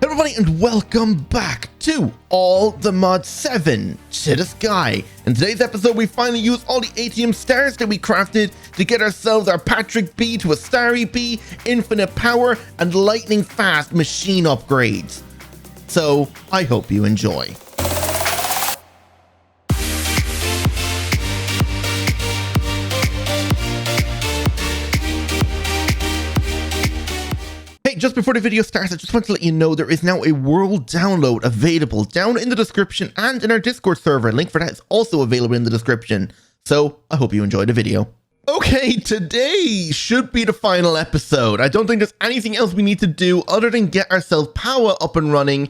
Everybody, and welcome back to All the Mod 7 to the Sky. In today's episode, we finally use all the ATM stars that we crafted to get ourselves our Patrick B to a Starry B, infinite power, and lightning fast machine upgrades. So, I hope you enjoy. Hey, just before the video starts, I just want to let you know there is now a world download available down in the description and in our Discord server. Link for that is also available in the description. So, I hope you enjoyed the video. Okay, today should be the final episode. I don't think there's anything else we need to do other than get ourselves power up and running.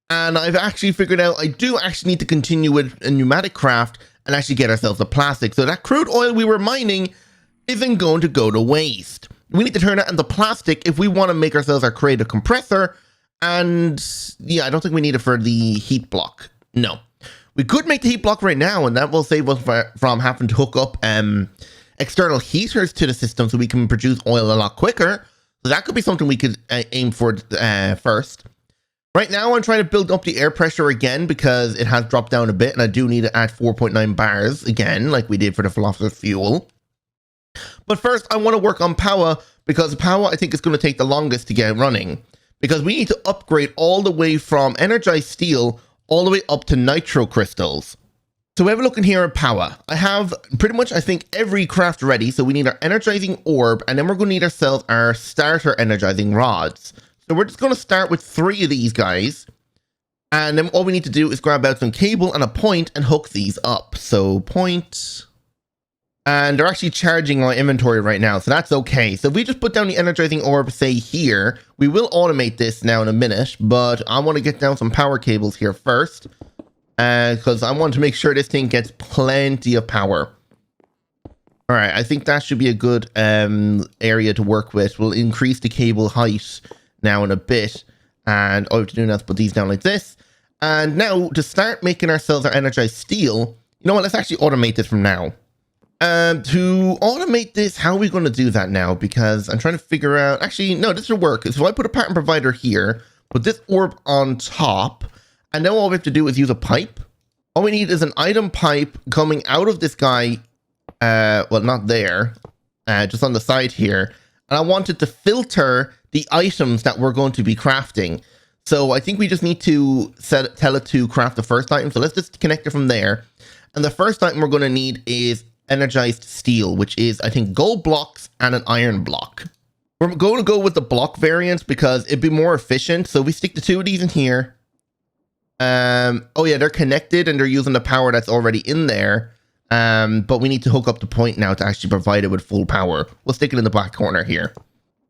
And I've actually figured out I do actually need to continue with a pneumatic craft and actually get ourselves a plastic. So that crude oil we were mining isn't going to go to waste. We need to turn that into plastic if we want to make ourselves our creative compressor. And yeah, I don't think we need it for the heat block. No. We could make the heat block right now, and that will save us from having to hook up external heaters to the system so we can produce oil a lot quicker. So that could be something we could aim for first. Right now, I'm trying to build up the air pressure again because it has dropped down a bit, and I do need to add 4.9 bars again, like we did for the philosopher's fuel. But first, I want to work on power, because power, I think, is going to take the longest to get running. Because we need to upgrade all the way from energized steel all the way up to nitro crystals. So we have a look in here at power. I have pretty much, I think, every craft ready. So we need our energizing orb, and then we're going to need ourselves our starter energizing rods. So we're just going to start with 3 of these guys. And then all we need to do is grab out some cable and a point and hook these up. So point. And they're actually charging my inventory right now, so that's okay. So if we just put down the energizing orb, say here, we will automate this now in a minute, but I want to get down some power cables here first, because I want to make sure this thing gets plenty of power. All right, I think that should be a good area to work with. We'll increase the cable height now in a bit, and all we have to do now is put these down like this. And now, to start making ourselves our energized steel, you know what, let's actually automate this from now. To automate this, how are we going to do that now? Because I'm trying to figure out, actually, no, this should work. So I put a pattern provider here, put this orb on top, and then all we have to do is use a pipe. All we need is an item pipe coming out of this guy, well, not there, just on the side here. And I want it to filter the items that we're going to be crafting. So I think we just need to tell it to craft the first item. So let's just connect it from there. And the first item we're going to need is energized steel, which is, I think, gold blocks and an iron block. We're going to go with the block variant because it'd be more efficient. So we stick the 2 of these in here. Oh yeah, they're connected and they're using the power that's already in there. But we need to hook up the point now to actually provide it with full power. We'll stick it in the back corner here.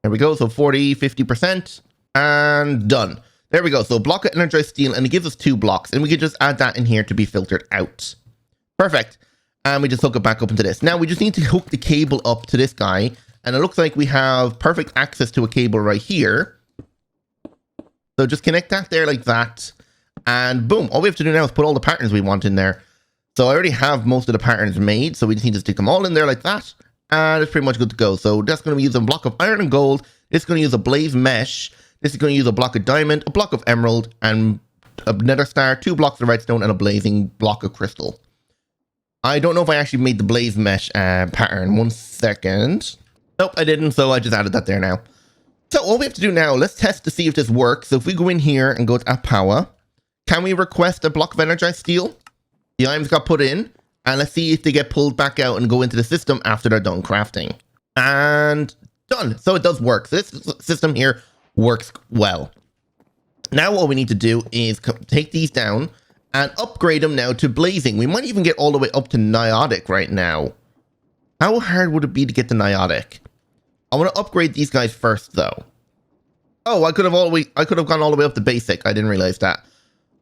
There we go. So 40, 50%, and done. There we go. So block of energized steel, and it gives us 2 blocks, and we can just add that in here to be filtered out. Perfect. And we just hook it back up into this. Now we just need to hook the cable up to this guy. And it looks like we have perfect access to a cable right here. So just connect that there like that. And boom, all we have to do now is put all the patterns we want in there. So I already have most of the patterns made. So we just need to stick them all in there like that. And it's pretty much good to go. So that's going to use a block of iron and gold. It's going to use a blaze mesh. This is going to use a block of diamond, a block of emerald, and a nether star, 2 blocks of redstone, and a blazing block of crystal. I don't know if I actually made the blaze mesh pattern. 1 second. Nope, I didn't, so I just added that there now. So all we have to do now, let's test to see if this works. So if we go in here and go to add power, can we request a block of energized steel? The items got put in, and let's see if they get pulled back out and go into the system after they're done crafting. And done. So it does work. So this system here works well. Now all we need to do is take these down and upgrade them now to blazing. We might even get all the way up to nihilo right now. How hard would it be to get to nihilo? I want to upgrade these guys first, though. Oh, I could have gone all the way up to basic. I didn't realize that.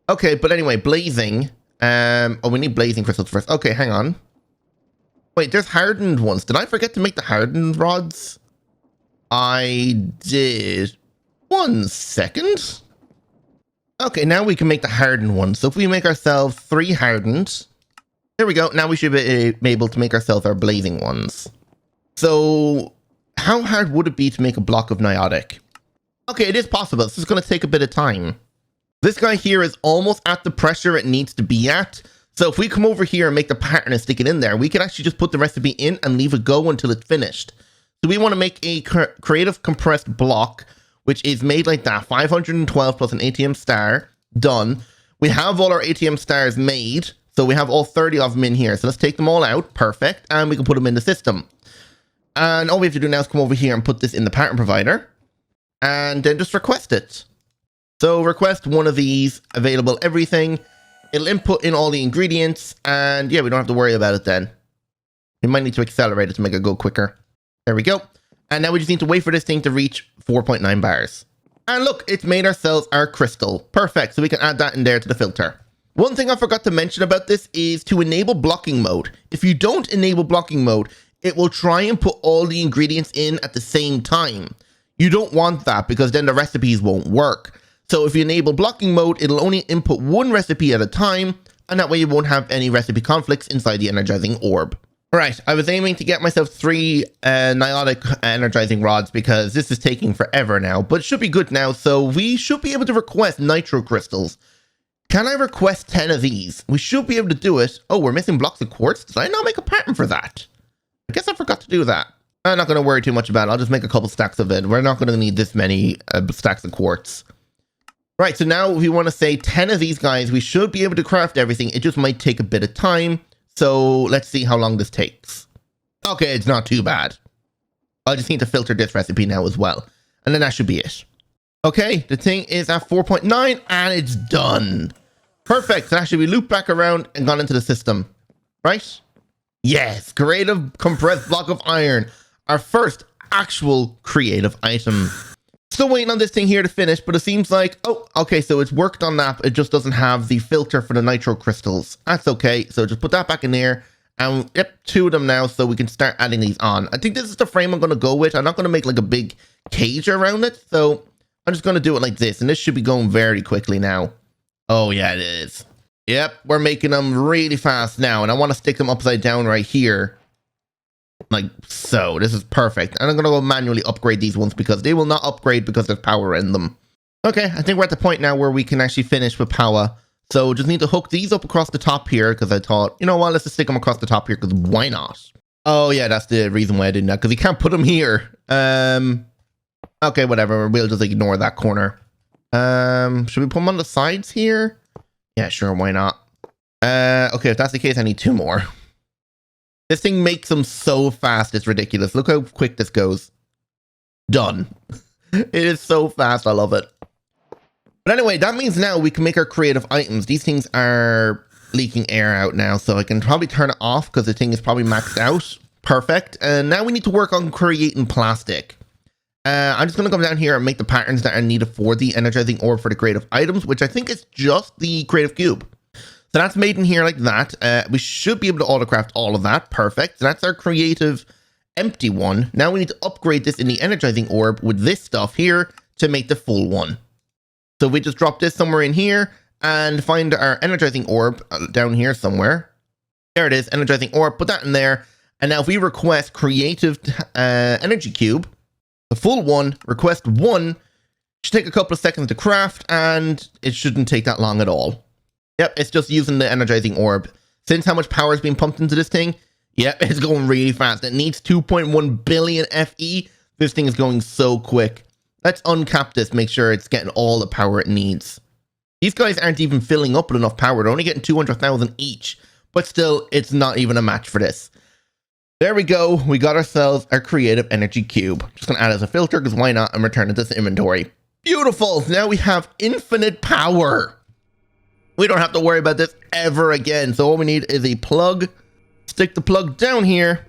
Okay, but anyway, blazing. Oh, we need blazing crystals first. Okay, hang on. Wait, there's hardened ones. Did I forget to make the hardened rods? I did. 1 second. Okay, now we can make the hardened ones. So if we make ourselves 3 hardened, there we go. Now we should be able to make ourselves our blazing ones. So how hard would it be to make a block of nihilo? Okay, it is possible. This is going to take a bit of time. This guy here is almost at the pressure it needs to be at. So if we come over here and make the pattern and stick it in there, we can actually just put the recipe in and leave it go until it's finished. So we want to make a creative compressed block, which is made like that, 512 plus an ATM star, done. We have all our ATM stars made, so we have all 30 of them in here. So let's take them all out, perfect, and we can put them in the system. And all we have to do now is come over here and put this in the pattern provider, and then just request it. So request one of these, available everything. It'll input in all the ingredients, and yeah, we don't have to worry about it then. We might need to accelerate it to make it go quicker. There we go. And now we just need to wait for this thing to reach 4.9 bars. And look, it's made ourselves our crystal. Perfect, so we can add that in there to the filter. One thing I forgot to mention about this is to enable blocking mode. If you don't enable blocking mode, it will try and put all the ingredients in at the same time. You don't want that because then the recipes won't work. So if you enable blocking mode, it'll only input one recipe at a time, and that way you won't have any recipe conflicts inside the energizing orb. Right, I was aiming to get myself 3 nihilotic energizing rods because this is taking forever now, but it should be good now, so we should be able to request nitro crystals. Can I request 10 of these? We should be able to do it. Oh, we're missing blocks of quartz? Did I not make a pattern for that? I guess I forgot to do that. I'm not going to worry too much about it. I'll just make a couple stacks of it. We're not going to need this many stacks of quartz. Right, so now if we want to say 10 of these guys, we should be able to craft everything. It just might take a bit of time. So let's see how long this takes. Okay, it's not too bad. I just need to filter this recipe now as well. And then that should be it. Okay, the thing is at 4.9 and it's done. Perfect. So actually we loop back around and gone into the system. Right? Yes, creative compressed block of iron. Our first actual creative item. Still waiting on this thing here to finish, but it seems like, oh, okay, so it's worked on that. It just doesn't have the filter for the nitro crystals. That's okay. So just put that back in there. And yep, 2 of them now, so we can start adding these on. I think this is the frame I'm going to go with. I'm not going to make like a big cage around it. So I'm just going to do it like this. And this should be going very quickly now. Oh, yeah, it is. Yep, we're making them really fast now. And I want to stick them upside down right here. Like so. This is perfect. And I'm going to go manually upgrade these ones because they will not upgrade because there's power in them. Okay, I think we're at the point now where we can actually finish with power. So just need to hook these up across the top here because I thought, you know what, let's just stick them across the top here because why not? Oh yeah, that's the reason why I did that, because you can't put them here. Okay, whatever. We'll just ignore that corner. Should we put them on the sides here? Yeah, sure, why not? Okay, if that's the case, I need 2 more. This thing makes them so fast, it's ridiculous. Look how quick this goes. Done. It is so fast, I love it. But anyway, that means now we can make our creative items. These things are leaking air out now, so I can probably turn it off because the thing is probably maxed out. Perfect. And now we need to work on creating plastic. I'm just going to come down here and make the patterns that are needed for the energizing orb for the creative items, which I think is just the creative cube. So that's made in here like that. We should be able to autocraft all of that. Perfect. So that's our creative empty one. Now we need to upgrade this in the energizing orb with this stuff here to make the full one. So we just drop this somewhere in here and find our energizing orb down here somewhere. There it is, energizing orb. Put that in there. And now if we request creative energy cube, the full one, request 1, should take a couple of seconds to craft and it shouldn't take that long at all. Yep, it's just using the energizing orb. Since how much power is being pumped into this thing, yep, it's going really fast. It needs 2.1 billion FE. This thing is going so quick. Let's uncap this, make sure it's getting all the power it needs. These guys aren't even filling up with enough power. They're only getting 200,000 each. But still, it's not even a match for this. There we go. We got ourselves our creative energy cube. Just going to add as a filter, because why not, and return it to inventory. Beautiful. Now we have infinite power. We don't have to worry about this ever again. So all we need is a plug. Stick the plug down here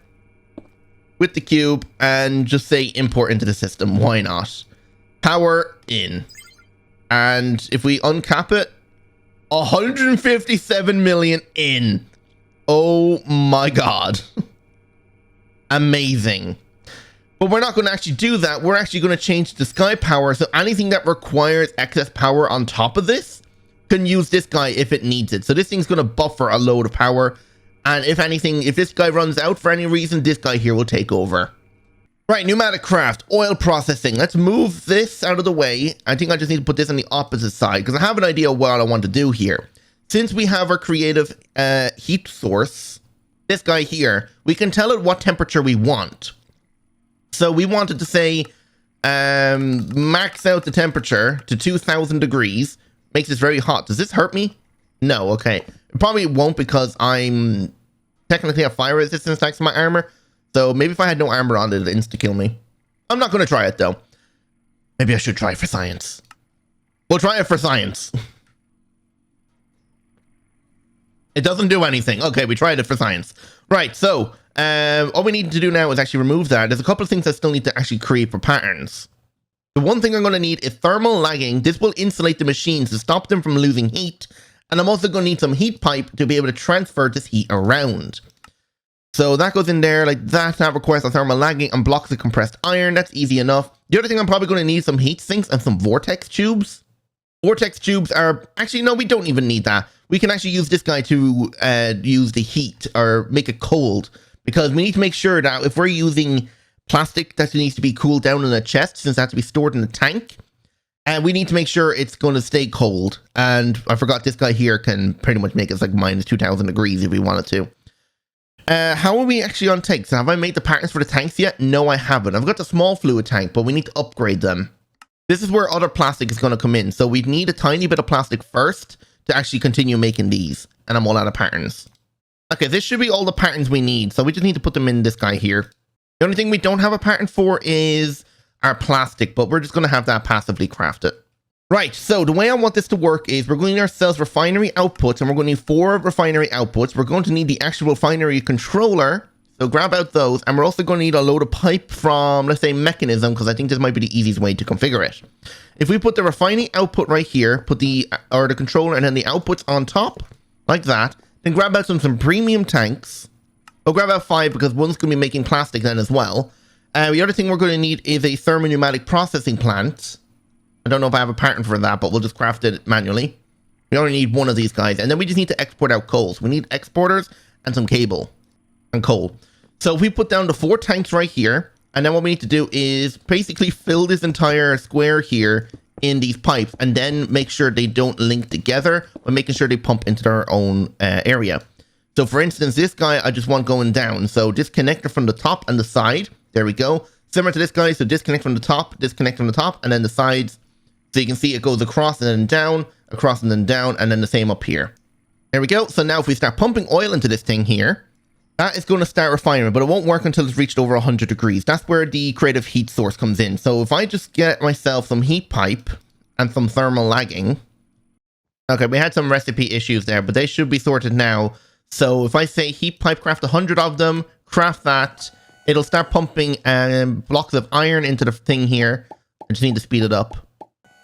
with the cube and just say import into the system. Why not? Power in. And if we uncap it, 157 million in. Oh my god. Amazing. But we're not going to actually do that. We're actually going to change the sky power. So anything that requires excess power on top of this can use this guy if it needs it. So this thing's going to buffer a load of power. And if anything, if this guy runs out for any reason, this guy here will take over. Right, pneumatic craft, oil processing. Let's move this out of the way. I think I just need to put this on the opposite side because I have an idea of what I want to do here. Since we have our creative heat source, this guy here, we can tell it what temperature we want. So we wanted to say max out the temperature to 2000 degrees. Makes this very hot. Does this hurt me? No, okay. It probably won't because I'm technically have fire resistance thanks to my armor. So maybe if I had no armor on, it'd insta-kill me. I'm not going to try it, though. Maybe I should try it for science. We'll try it for science. It doesn't do anything. Okay, we tried it for science. Right, so all we need to do now is actually remove that. There's a couple of things I still need to actually create for patterns. The one thing I'm going to need is thermal lagging. This will insulate the machines to stop them from losing heat. And I'm also going to need some heat pipe to be able to transfer this heat around. So that goes in there like that. That requires a thermal lagging and blocks the compressed iron. That's easy enough. The other thing I'm probably going to need some heat sinks and some vortex tubes. Vortex tubes are... Actually, no, we don't even need that. We can actually use this guy to use the heat or make it cold. Because we need to make sure that if we're using plastic that needs to be cooled down in a chest, since it has to be stored in a tank, and we need to make sure it's going to stay cold. And I forgot this guy here can pretty much make it like minus 2000 degrees if we wanted to. How are we actually on tanks? Have I made the patterns for the tanks yet? No, I haven't. I've got the small fluid tank, but we need to upgrade them. This is where other plastic is going to come in. So we need a tiny bit of plastic first to actually continue making these. And I'm all out of patterns. Okay, this should be all the patterns we need. So we just need to put them in this guy here. The only thing we don't have a pattern for is our plastic, but we're just going to have that passively crafted. Right, so the way I want this to work is we're going to need ourselves refinery outputs, and we're going to need 4 refinery outputs. We're going to need the actual refinery controller, so grab out those, and we're also going to need a load of pipe from, let's say, mechanism, because I think this might be the easiest way to configure it. If we put the refining output right here, put the controller and then the outputs on top, like that, then grab out some premium tanks. We'll grab out 5 because one's going to be making plastic then as well. The other thing we're going to need is a thermopneumatic processing plant. I don't know if I have a pattern for that, but we'll just craft it manually. We only need one of these guys. And then we just need to export out coal. So we need exporters and some cable and coal. So if we put down the 4 tanks right here, and then what we need to do is basically fill this entire square here in these pipes and then make sure they don't link together, but making sure they pump into their own area. So for instance, this guy, I just want going down. So disconnect it from the top and the side. There we go. Similar to this guy. So disconnect from the top, disconnect from the top, and then the sides. So you can see it goes across and then down, across and then down, and then the same up here. There we go. So now if we start pumping oil into this thing here, that is going to start refining, but it won't work until it's reached over 100 degrees. That's where the creative heat source comes in. So if I just get myself some heat pipe and some thermal lagging. Okay, we had some recipe issues there, but they should be sorted now. So if I say heat pipe, craft 100 of them, craft that, it'll start pumping blocks of iron into the thing here. I just need to speed it up.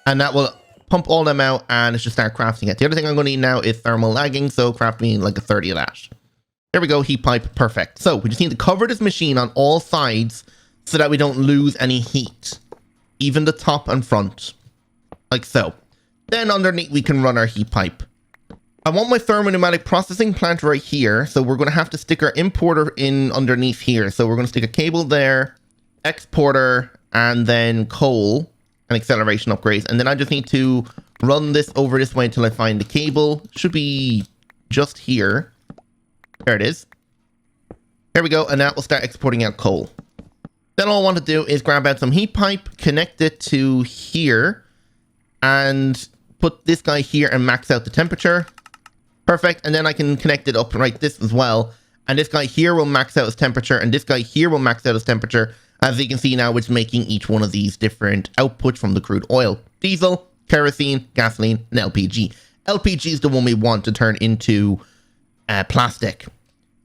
And that will pump all them out and it should start crafting it. The other thing I'm going to need now is thermal lagging. So craft me like a 30 of that. There we go, heat pipe, perfect. So we just need to cover this machine on all sides so that we don't lose any heat. Even the top and front. Like so. Then underneath we can run our heat pipe. I want my thermopneumatic processing plant right here. So we're going to have to stick our importer in underneath here. So we're going to stick a cable there, exporter, and then coal. And acceleration upgrades, and then I just need to run this over this way until I find the cable. Should be just here. There it is. There we go, and that will start exporting out coal. Then all I want to do is grab out some heat pipe, connect it to here, and put this guy here and max out the temperature. Perfect, and then I can connect it up like this as well. And this guy here will max out his temperature, and this guy here will max out his temperature. As you can see now, it's making each one of these different outputs from the crude oil. Diesel, kerosene, gasoline, and LPG. LPG is the one we want to turn into plastic.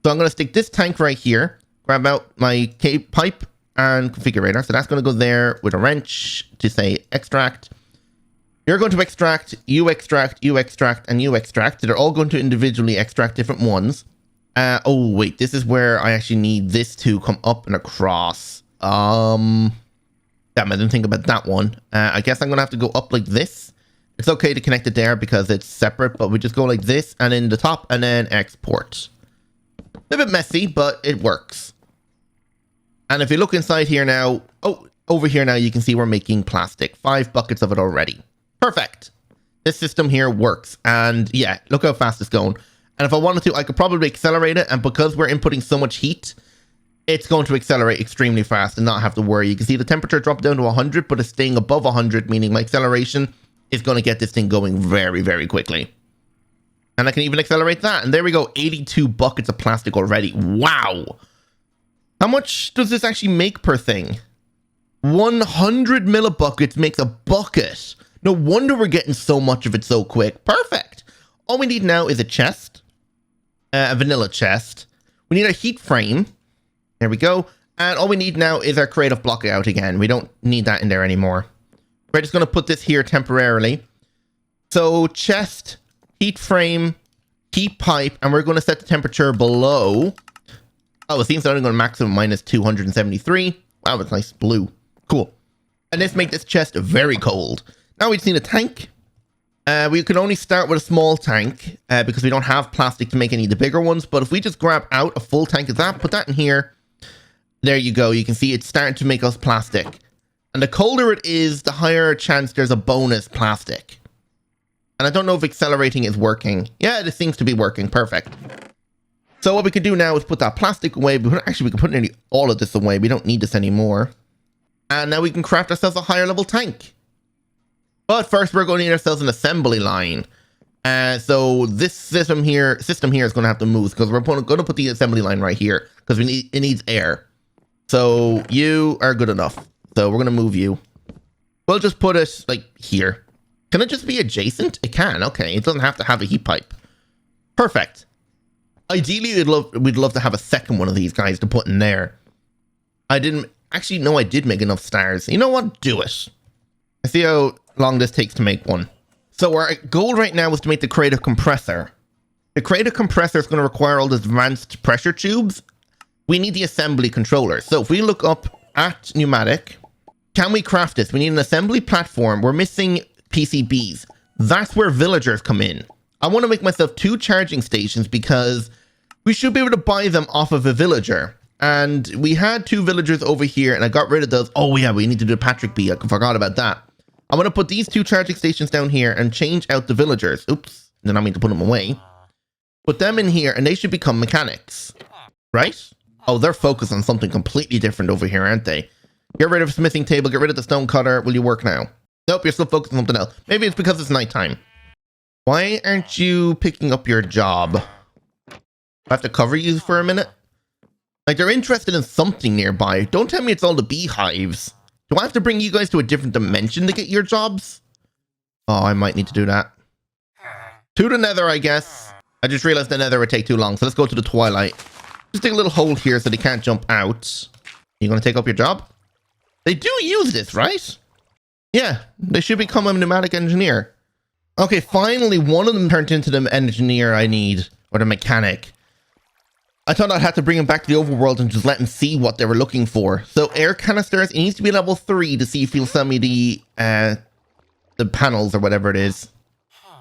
So I'm going to stick this tank right here, grab out my pipe and configurator. So that's going to go there with a wrench to say extract. You're going to extract, you extract, you extract, and you extract. They're all going to individually extract different ones. Oh, wait, this is where I actually need this to come up and across. Damn, I didn't think about that one. I guess I'm gonna have to go up like this. It's okay to connect it there because it's separate, but we just go like this and in the top and then export. A bit messy, but it works. And if you look inside here now, oh, over here now, you can see we're making plastic. 5 buckets of it already. Perfect. This system here works. And yeah, look how fast it's going. And if I wanted to, I could probably accelerate it. And because we're inputting so much heat, it's going to accelerate extremely fast and not have to worry. You can see the temperature drop down to 100, but it's staying above 100, meaning my acceleration is going to get this thing going very, very quickly. And I can even accelerate that. And there we go, 82 buckets of plastic already. Wow. How much does this actually make per thing? 100 millibuckets makes a bucket. No wonder we're getting so much of it so quick. Perfect. All we need now is a chest, a vanilla chest. We need a heat frame. There we go. And all we need now is our creative block out again. We don't need that in there anymore. We're just going to put this here temporarily. So chest, heat frame, heat pipe, and we're going to set the temperature below. Oh, it seems only going to maximum minus 273. Wow, it's nice blue. Cool. And let's make this chest very cold. Now we just need a tank. We can only start with a small tank because we don't have plastic to make any of the bigger ones. But if we just grab out a full tank of that, put that in here. There you go. You can see it's starting to make us plastic. And the colder it is, the higher chance there's a bonus plastic. And I don't know if accelerating is working. Yeah, this seems to be working. Perfect. So what we could do now is put that plastic away. Actually, we can put nearly all of this away. We don't need this anymore. And now we can craft ourselves a higher level tank. But first, we're going to need ourselves an assembly line. So this system here is going to have to move because we're going to put the assembly line right here because it needs air. So you are good enough. So we're going to move you. We'll just put it like here. Can it just be adjacent? It can. Okay. It doesn't have to have a heat pipe. Perfect. Ideally, we'd love to have a second one of these guys to put in there. I didn't actually know I did make enough stars. You know what? Do it. I see how long this takes to make one. So our goal right now is to make the creative compressor. The creative compressor is going to require all these advanced pressure tubes. We need the assembly controller. So if we look up at Pneumatic, can we craft this? We need an assembly platform. We're missing PCBs. That's where villagers come in. I want to make myself 2 charging stations because we should be able to buy them off of a villager. And we had 2 villagers over here and I got rid of those. Oh yeah, we need to do Patrick B. I forgot about that. I'm going to put these 2 charging stations down here and change out the villagers. Oops, did not mean to put them away. Put them in here and they should become mechanics. Right? Oh, they're focused on something completely different over here, aren't they? Get rid of smithing table, get rid of the stone cutter. Will you work now? Nope, you're still focused on something else. Maybe it's because it's nighttime. Why aren't you picking up your job? I have to cover you for a minute? Like, they're interested in something nearby. Don't tell me it's all the beehives. Do I have to bring you guys to a different dimension to get your jobs? Oh, I might need to do that. To the nether, I guess. I just realized the nether would take too long, so let's go to the Twilight. Just dig a little hole here so they can't jump out. You gonna take up your job? They do use this, right? Yeah, they should become a pneumatic engineer. Okay, finally, one of them turned into the engineer I need, or the mechanic. I thought I'd have to bring him back to the overworld and just let him see what they were looking for. So air canisters, it needs to be level 3 to see if he'll sell me the panels or whatever it is.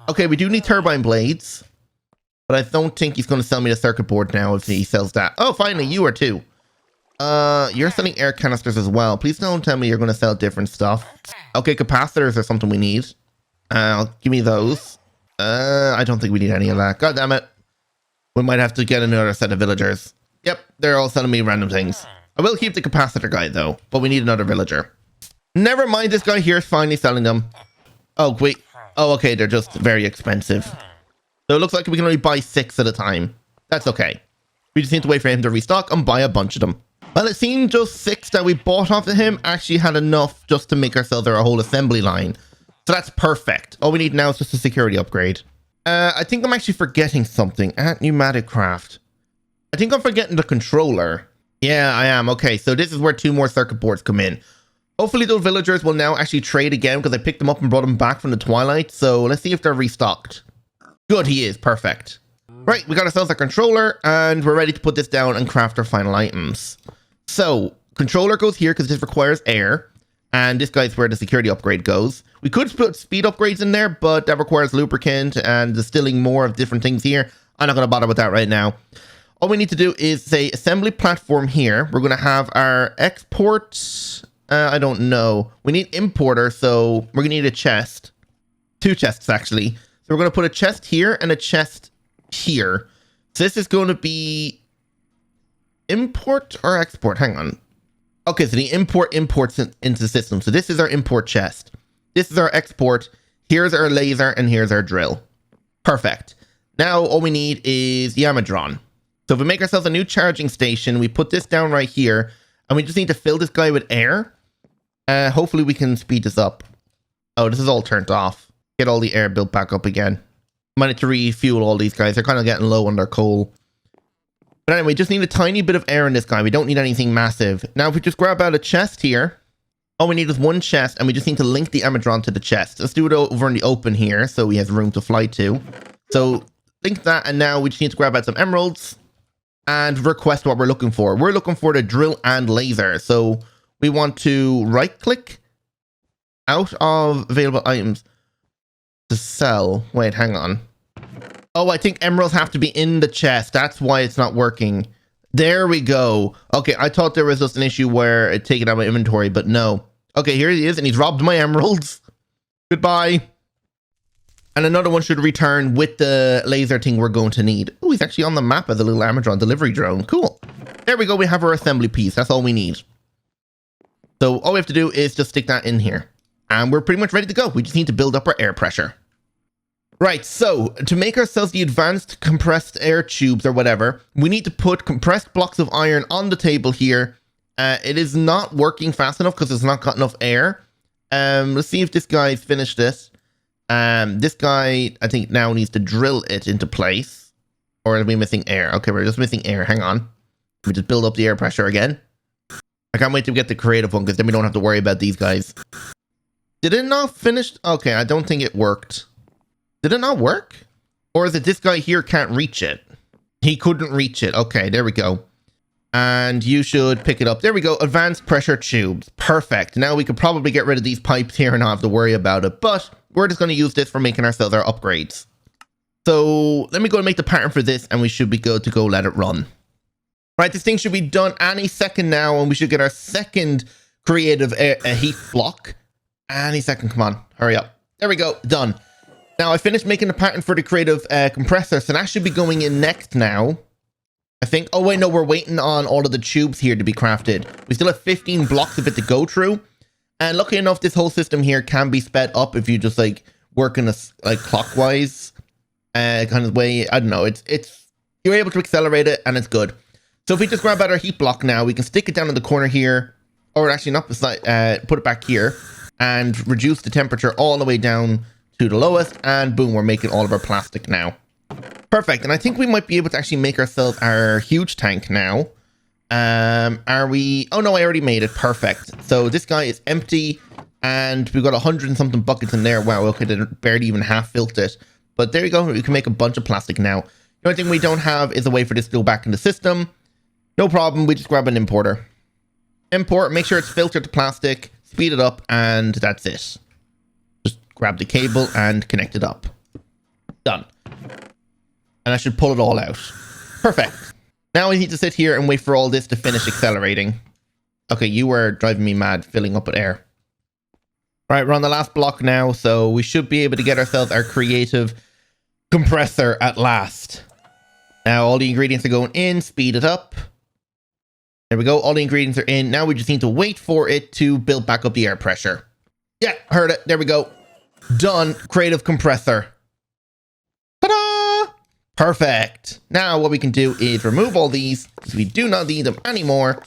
Okay, we do need turbine blades, but I don't think he's going to sell me the circuit board now if he sells that. Oh, finally, you are too. You're selling air canisters as well. Please don't tell me you're going to sell different stuff. Okay, capacitors are something we need. Give me those. I don't think we need any of that. God damn it. We might have to get another set of villagers. Yep, they're all selling me random things. I will keep the capacitor guy though, but we need another villager. Never mind, this guy here is finally selling them. Oh, wait. Oh, okay, they're just very expensive. So it looks like we can only buy 6 at a time. That's okay. We just need to wait for him to restock and buy a bunch of them. Well, it seemed just 6 that we bought off of him actually had enough just to make ourselves our whole assembly line. So that's perfect. All we need now is just a security upgrade. I think I'm actually forgetting something at Pneumatic Craft. I think I'm forgetting the controller. Yeah, I am. Okay, so this is where 2 more circuit boards come in. Hopefully those villagers will now actually trade again because I picked them up and brought them back from the Twilight. So let's see if they're restocked. Good, he is. Perfect. Right, we got ourselves a controller and we're ready to put this down and craft our final items. So, controller goes here because this requires air. And this guy's where the security upgrade goes. We could put speed upgrades in there, but that requires lubricant and distilling more of different things here. I'm not going to bother with that right now. all we need to do is say assembly platform here. We're going to have our export. I don't know. We need importer, so we're going to need a chest. 2 chests, actually. So we're going to put a chest here and a chest here. So this is going to be import or export. Hang on. Okay, so the import imports into the system. So this is our import chest. This is our export. Here's our laser and here's our drill. Perfect. Now all we need is the addon. So if we make ourselves a new charging station, we put this down right here, and we just need to fill this guy with air. Hopefully we can speed this up. Oh, this is all turned off. Get all the air built back up again. Might need to refuel all these guys. They're kind of getting low on their coal. But anyway, just need a tiny bit of air in this guy. We don't need anything massive. Now, if we just grab out a chest here, all we need is 1 chest, and we just need to link the addon to the chest. Let's do it over in the open here, so he has room to fly to. So, link that, and now we just need to grab out some emeralds and request what we're looking for. We're looking for the drill and laser. So, we want to right-click out of available items to sell. Wait, hang on. Oh, I think emeralds have to be in the chest. That's why it's not working. There we go. Okay, I thought there was just an issue where it taken out my inventory, but no. Okay, here he is, and he's robbed my emeralds. Goodbye. And another one should return with the laser thing we're going to need. Oh, he's actually on the map as a little addon delivery drone. Cool. There we go. We have our assembly piece. That's all we need. So all we have to do is just stick that in here. And we're pretty much ready to go. We just need to build up our air pressure. Right, so to make ourselves the advanced compressed air tubes or whatever, we need to put compressed blocks of iron on the table here. It is not working fast enough because it's not got enough air. Let's see if this guy's finished this. This guy, I think, now needs to drill it into place. Or are we missing air? Okay, we're just missing air. Hang on. We just build up the air pressure again. I can't wait to get the creative one because then we don't have to worry about these guys. Did it not finish? Okay, I don't think it worked. Did it not work? Or is it this guy here can't reach it? He couldn't reach it. Okay, there we go. And you should pick it up. There we go. Advanced pressure tubes. Perfect. Now we could probably get rid of these pipes here and not have to worry about it. But we're just going to use this for making ourselves our upgrades. So let me go and make the pattern for this, and we should be good to go let it run. Right, this thing should be done any second now, and we should get our second creative heat block. Any second. Come on. Hurry up. There we go. Done. Now, I finished making the pattern for the creative compressor, so that should be going in next now. I think. Oh, wait, no, we're waiting on all of the tubes here to be crafted. We still have 15 blocks of it to go through. And luckily enough, this whole system here can be sped up if you just, like, work in a, like, clockwise kind of way. I don't know. You're able to accelerate it, and it's good. So if we just grab out our heat block now, we can stick it down in the corner here. Or actually, not beside, put it back here. And reduce the temperature all the way down to the lowest, and boom, we're making all of our plastic now. Perfect. And I think we might be able to actually make ourselves our huge tank now. Are we? Oh no, I already made it. Perfect. So this guy is empty, and we've got 100 and something buckets in there. Wow, okay, they barely even half filled it. But there you go. We can make a bunch of plastic now. The only thing we don't have is a way for this to go back in the system. No problem. We just grab an importer. Import. Make sure it's filtered to plastic. Speed it up, and that's it. Grab the cable and connect it up. Done. And I should pull it all out. Perfect. Now we need to sit here and wait for all this to finish accelerating. Okay, you were driving me mad, filling up with air. Right, we're on the last block now, so we should be able to get ourselves our creative compressor at last. Now all the ingredients are going in, speed it up. There we go, all the ingredients are in. Now we just need to wait for it to build back up the air pressure. Yeah, heard it. There we go. Done. Creative compressor. Ta-da! Perfect. Now what we can do is remove all these because we do not need them anymore.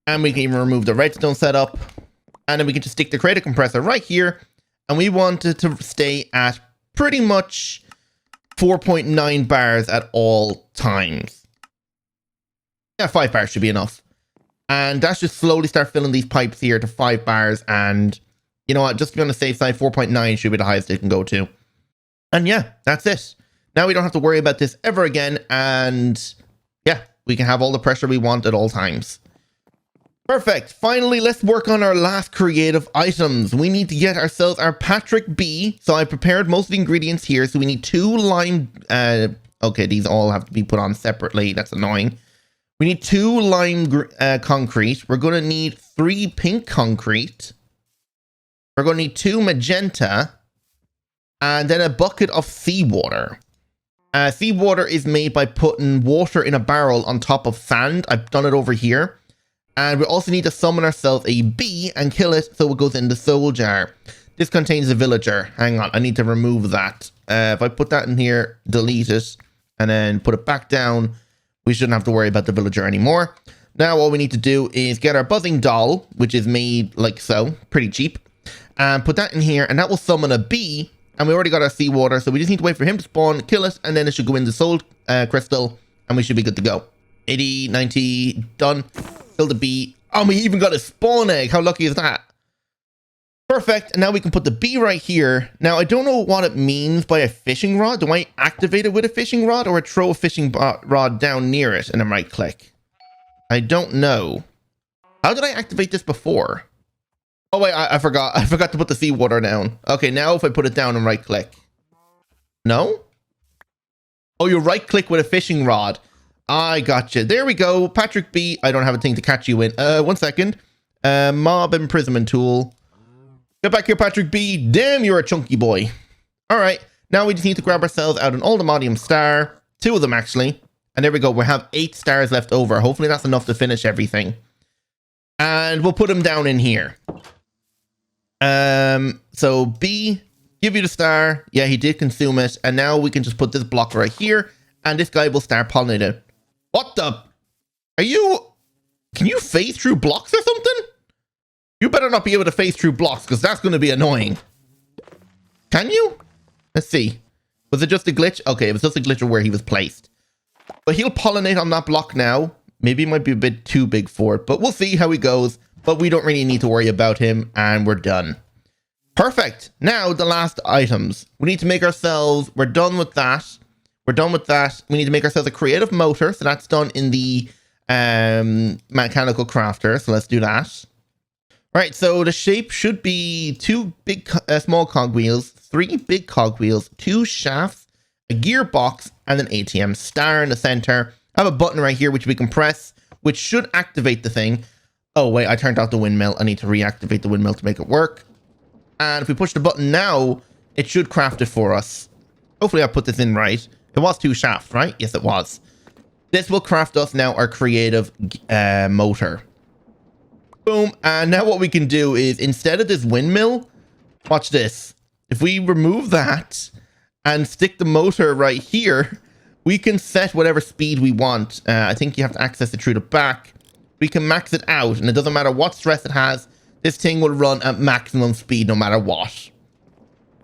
And we can even remove the redstone setup. And then we can just stick the creative compressor right here. And we want it to stay at pretty much 4.9 bars at all times. Yeah, 5 bars should be enough. And that's just slowly start filling these pipes here to 5 bars. And you know what? Just to be on the safe side, 4.9 should be the highest it can go to. And yeah, that's it. Now we don't have to worry about this ever again. And yeah, we can have all the pressure we want at all times. Perfect. Finally, let's work on our last creative items. We need to get ourselves our Patrick B. So I prepared most of the ingredients here. So we need 2 lime Okay, these all have to be put on separately. That's annoying. We need 2 lime concrete. We're going to need 3 pink concrete. We're going to need 2 magenta. And then a bucket of seawater. Seawater is made by putting water in a barrel on top of sand. I've done it over here. And we also need to summon ourselves a bee and kill it so it goes in the soul jar. This contains a villager. Hang on, I need to remove that. If I put that in here, delete it, and then put it back down, we shouldn't have to worry about the villager anymore. Now all we need to do is get our buzzing doll, which is made like so, pretty cheap, and put that in here, and that will summon a bee. And we already got our seawater, so we just need to wait for him to spawn, kill it, and then it should go in the soul crystal, and we should be good to go. 80, 90, done. Kill the bee. Oh, we even got a spawn egg. How lucky is that? Perfect. And now we can put the bee right here. Now, I don't know what it means by a fishing rod. Do I activate it with a fishing rod, or throw a fishing rod down near it and then right click? I don't know. How did I activate this before? Oh wait, I forgot. I forgot to put the seawater down. Okay, now if I put it down and right click. No? Oh, you right click with a fishing rod. I gotcha. There we go. Patrick B. I don't have a thing to catch you in. 1 second. Mob imprisonment tool. Get back here, Patrick B. Damn, you're a chunky boy. All right. Now we just need to grab ourselves out an Ultimadium star. 2 of them, actually. And there we go. We have 8 stars left over. Hopefully that's enough to finish everything. And we'll put them down in here. So B, give you the star. Yeah, he did consume it. And now we can just put this block right here. And this guy will start pollinating. What the? Are you... Can you phase through blocks or something? You better not be able to phase through blocks, because that's going to be annoying. Can you? Let's see. Was it just a glitch? Okay, it was just a glitch of where he was placed. But he'll pollinate on that block now. Maybe it might be a bit too big for it, but we'll see how he goes. But we don't really need to worry about him, and we're done. Perfect. Now, the last items. We need to make ourselves... We're done with that. We're done with that. We need to make ourselves a creative motor, so that's done in the mechanical crafter. So let's do that. Right, so the shape should be 2 big, small cogwheels, 3 big cogwheels, 2 shafts, a gearbox, and an ATM star in the center. I have a button right here which we can press, which should activate the thing. Oh wait, I turned off the windmill. I need to reactivate the windmill to make it work. And if we push the button now, it should craft it for us. Hopefully I put this in right. It was 2 shafts, right? Yes, it was. This will craft us now our creative motor. Boom. And now what we can do is, instead of this windmill, watch this. If we remove that and stick the motor right here, we can set whatever speed we want. I think you have to access it through the back. We can max it out, and it doesn't matter what stress it has. This thing will run at maximum speed no matter what.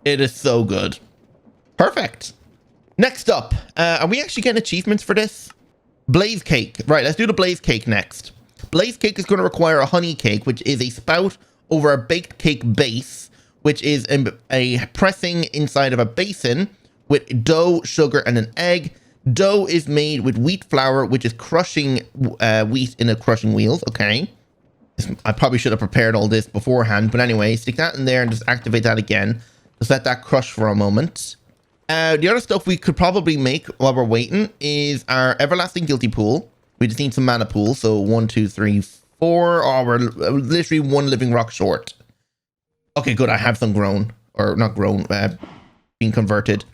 It is so good. Perfect. Next up, are we actually getting achievements for this? Blaze cake. Right, let's do the blaze cake next. Blaze cake is going to require a honey cake, which is a spout over a baked cake base, which is a pressing inside of a basin with dough, sugar, and an egg. Dough is made with wheat flour, which is crushing wheat in a crushing wheels. Okay. I probably should have prepared all this beforehand, but anyway, stick that in there and just activate that again. Just let that crush for a moment. The other stuff we could probably make while we're waiting is our everlasting guilty pool. We just need some mana pool. So 1, 2, 3, 4. Oh, we're literally 1 living rock short. Okay, good. I have some grown, or not grown, being converted.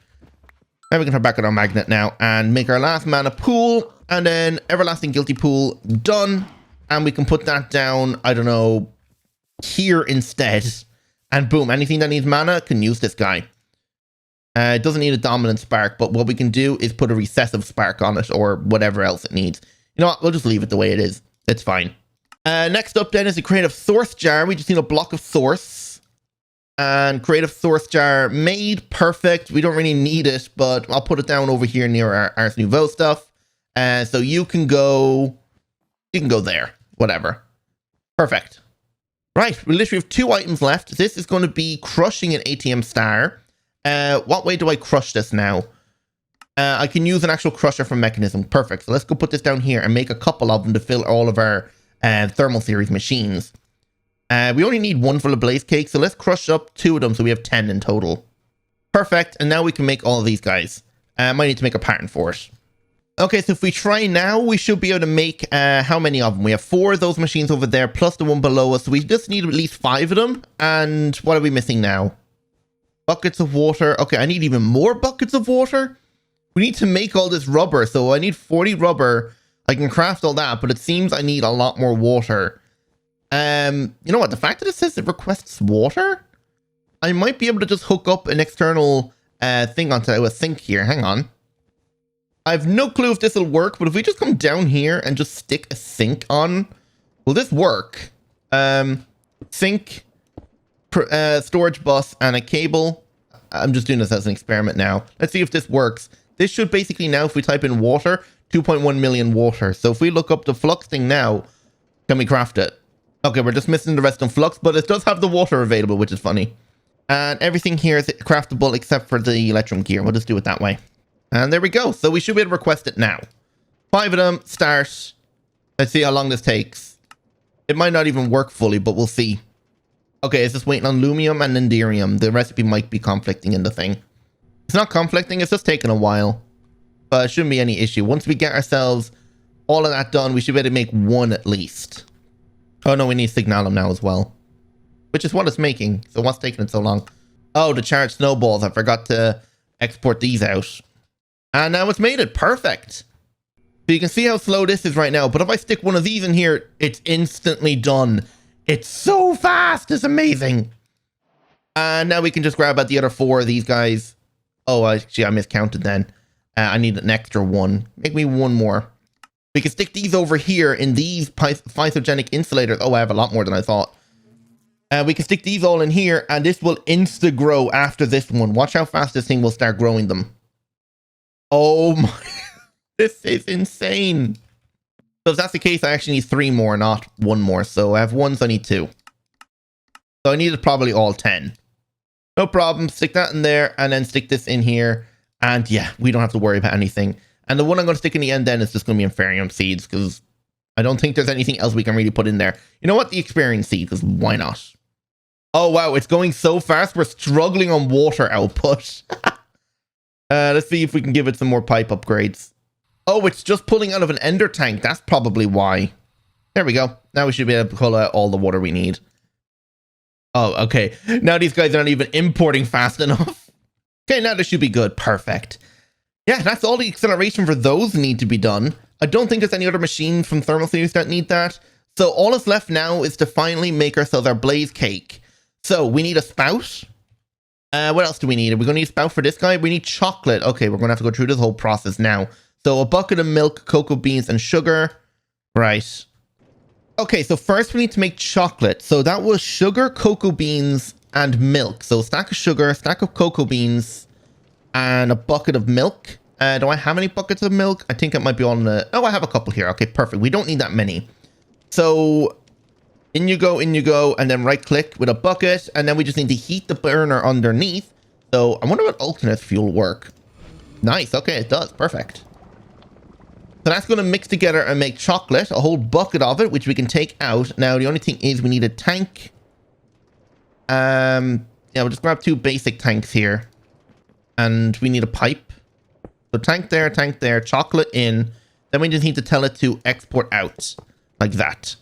Now we can turn back on our magnet now and make our last mana pool, and then everlasting guilty pool done. And we can put that down, I don't know, here instead. And boom, anything that needs mana can use this guy. It doesn't need a dominant spark, but what we can do is put a recessive spark on it, or whatever else it needs. You know what? We'll just leave it the way it is. It's fine. Next up then is a creative source jar. We just need a block of source. And creative source jar made. Perfect. We don't really need it, but I'll put it down over here near our Ars Nouveau stuff. So you can go there. Whatever. Perfect. Right. We literally have 2 items left. This is going to be crushing an ATM star. What way do I crush this now? I can use an actual crusher from mechanism. Perfect. So let's go put this down here and make a couple of them to fill all of our thermal series machines. We only need 1 full of blaze cake, so let's crush up 2 of them so we have 10 in total. Perfect. And now we can make all of these guys. I might need to make a pattern for it. Okay, so if we try now, we should be able to make how many of them? We have 4 of those machines over there, plus the one below us. So we just need at least 5 of them. And what are we missing now? Buckets of water. Okay, I need even more buckets of water. We need to make all this rubber. So I need 40 rubber. I can craft all that, but it seems I need a lot more water. You know what? The fact that it says it requests water, I might be able to just hook up an external thing onto a sink here. Hang on. I have no clue if this will work, but if we just come down here and just stick a sink on, will this work? Sink, storage bus, and a cable. I'm just doing this as an experiment now. Let's see if this works. This should basically now, if we type in water, 2.1 million water. So if we look up the flux thing now, can we craft it? Okay, we're just missing the rest of flux, but it does have the water available, which is funny. And everything here is craftable except for the electrum gear. We'll just do it that way. And there we go. So we should be able to request it now. 5 of them, start. Let's see how long this takes. It might not even work fully, but we'll see. Okay, it's just waiting on lumium and inderium. The recipe might be conflicting in the thing. It's not conflicting, it's just taking a while. But it shouldn't be any issue. Once we get ourselves all of that done, we should be able to make 1 at least. Oh no, we need signalum now as well. Which is what it's making. So what's taking it so long? Oh, the charged snowballs. I forgot to export these out. And now it's made it. Perfect. So you can see how slow this is right now. But if I stick one of these in here, it's instantly done. It's so fast. It's amazing. And now we can just grab out the other 4 of these guys. Oh, actually, I miscounted then. I need an extra 1. Make me 1 more. We can stick these over here in these phytogenic insulators. Oh, I have a lot more than I thought. We can stick these all in here, and this will insta-grow after this one. Watch how fast this thing will start growing them. Oh my... This is insane. So if that's the case, I actually need 3 more, not 1 more. So I have 1, so I need 2. So I needed probably all 10. No problem. Stick that in there, and then stick this in here. And yeah, we don't have to worry about anything. And the one I'm going to stick in the end then is just going to be Inferium seeds, because I don't think there's anything else we can really put in there. You know what? The Experience seed, because why not? Oh, wow. It's going so fast. We're struggling on water output. Let's see if we can give it some more pipe upgrades. Oh, it's just pulling out of an ender tank. That's probably why. There we go. Now we should be able to pull out all the water we need. Oh, okay. Now these guys aren't even importing fast enough. Okay, now this should be good. Perfect. Yeah, that's all the acceleration for those need to be done. I don't think there's any other machines from thermal series that need that. So all that's left now is to finally make ourselves our blaze cake. So we need a spout. What else do we need? Are we going to need a spout for this guy? We need chocolate. Okay, we're going to have to go through this whole process now. So a bucket of milk, cocoa beans, and sugar. Right. Okay, so first we need to make chocolate. So that was sugar, cocoa beans, and milk. So a stack of sugar, a stack of cocoa beans, and a bucket of milk. Do I have any buckets of milk? I think it might be on the... Oh, I have a couple here. Okay, perfect. We don't need that many. So in you go, and then right click with a bucket, and then we just need to heat the burner underneath. So I wonder what alternate fuel work. Nice. Okay, it does. Perfect. So that's going to mix together and make chocolate, a whole bucket of it, which we can take out. Now, the only thing is we need a tank. Yeah, we'll just grab 2 basic tanks here. And we need a pipe. So tank there, chocolate in. Then we just need to tell it to export out. Like that.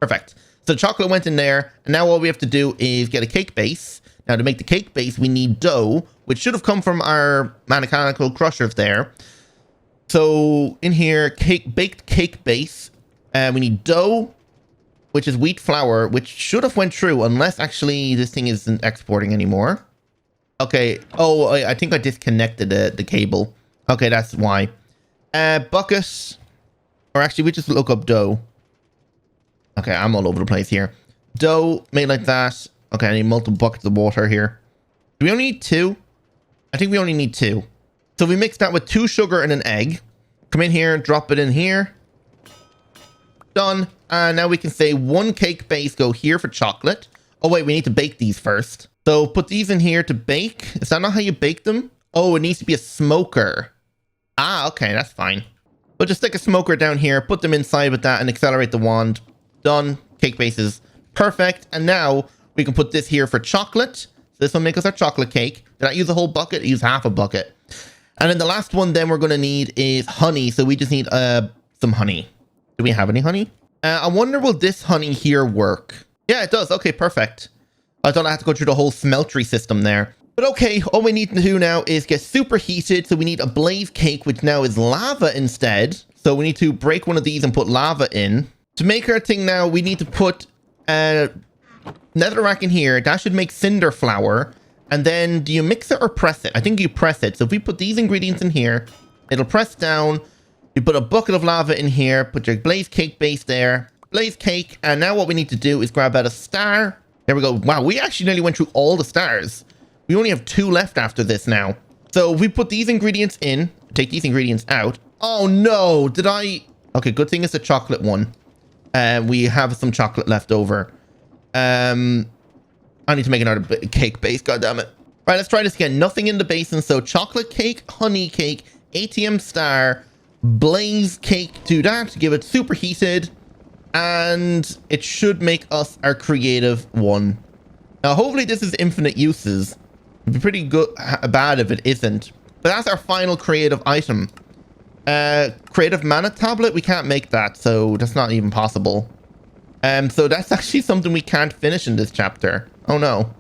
Perfect. So chocolate went in there. And now all we have to do is get a cake base. Now, to make the cake base, we need dough, which should have come from our mechanical crushers there. So in here, baked cake base, we need dough, which is wheat flour, which should have went through unless actually this thing isn't exporting anymore. Okay. Oh, I think I disconnected the cable. Okay, that's why. Bucket, or actually we just look up dough. Okay, I'm all over the place here. Dough made like that. Okay, I need multiple buckets of water here. Do we only need 2? I think we only need 2. So we mix that with 2 sugar and an egg. Come in here, drop it in here. Done. And now we can say 1 cake base, go here for chocolate. Oh wait, we need to bake these first. So put these in here to bake. Is that not how you bake them? Oh, it needs to be a smoker. Ah, okay, that's fine. We'll just stick a smoker down here, put them inside with that and accelerate the wand. Done. Cake base is perfect. And now we can put this here for chocolate. So this will make us our chocolate cake. Did I use a whole bucket? I use half a bucket. And then the last one then we're going to need is honey. So we just need some honey. Do we have any honey? I wonder, will this honey here work? Yeah, it does. Okay, perfect. I thought I had to go through the whole smeltery system there. But okay, all we need to do now is get superheated. So we need a blaze cake, which now is lava instead. So we need to break one of these and put lava in. To make our thing now, we need to put netherrack in here. That should make cinder flour. And then do you mix it or press it? I think you press it. So if we put these ingredients in here, it'll press down. You put a bucket of lava in here, put your blaze cake base there, blaze cake. And now what we need to do is grab out a star. There we go. Wow, we actually nearly went through all the stars. We only have 2 left after this now. So we put these ingredients in, take these ingredients out. Oh no, did I? Okay, good thing it's a chocolate one. We have some chocolate left over. I need to make another cake base, god damn it. Right, let's try this again. Nothing in the basin, so chocolate cake, honey cake, ATM star, blaze cake, do that, give it superheated, and it should make us our creative one. Now, hopefully this is infinite uses. It'd be pretty good, bad if it isn't. But that's our final creative item. Creative mana tablet, we can't make that, so that's not even possible. So that's actually something we can't finish in this chapter. Oh no.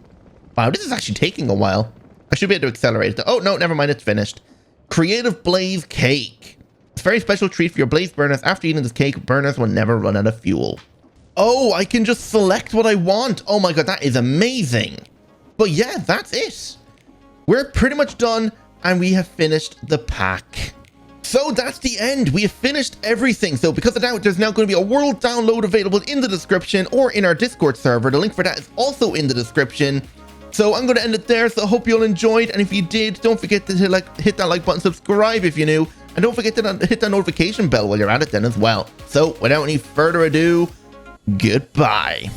Wow, this is actually taking a while. I should be able to accelerate it. Oh no, never mind, it's finished. Creative blaze cake. It's a very special treat for your blaze burners. After eating this cake, burners will never run out of fuel. Oh, I can just select what I want. Oh my god, that is amazing. But yeah, that's it. We're pretty much done, and we have finished the pack. So that's the end. We have finished everything. So because of that, there's now going to be a world download available in the description or in our Discord server. The link for that is also in the description. So I'm going to end it there. So I hope you all enjoyed. And if you did, don't forget to hit that like button, subscribe if you're new. And don't forget to hit that notification bell while you're at it then as well. So without any further ado, goodbye.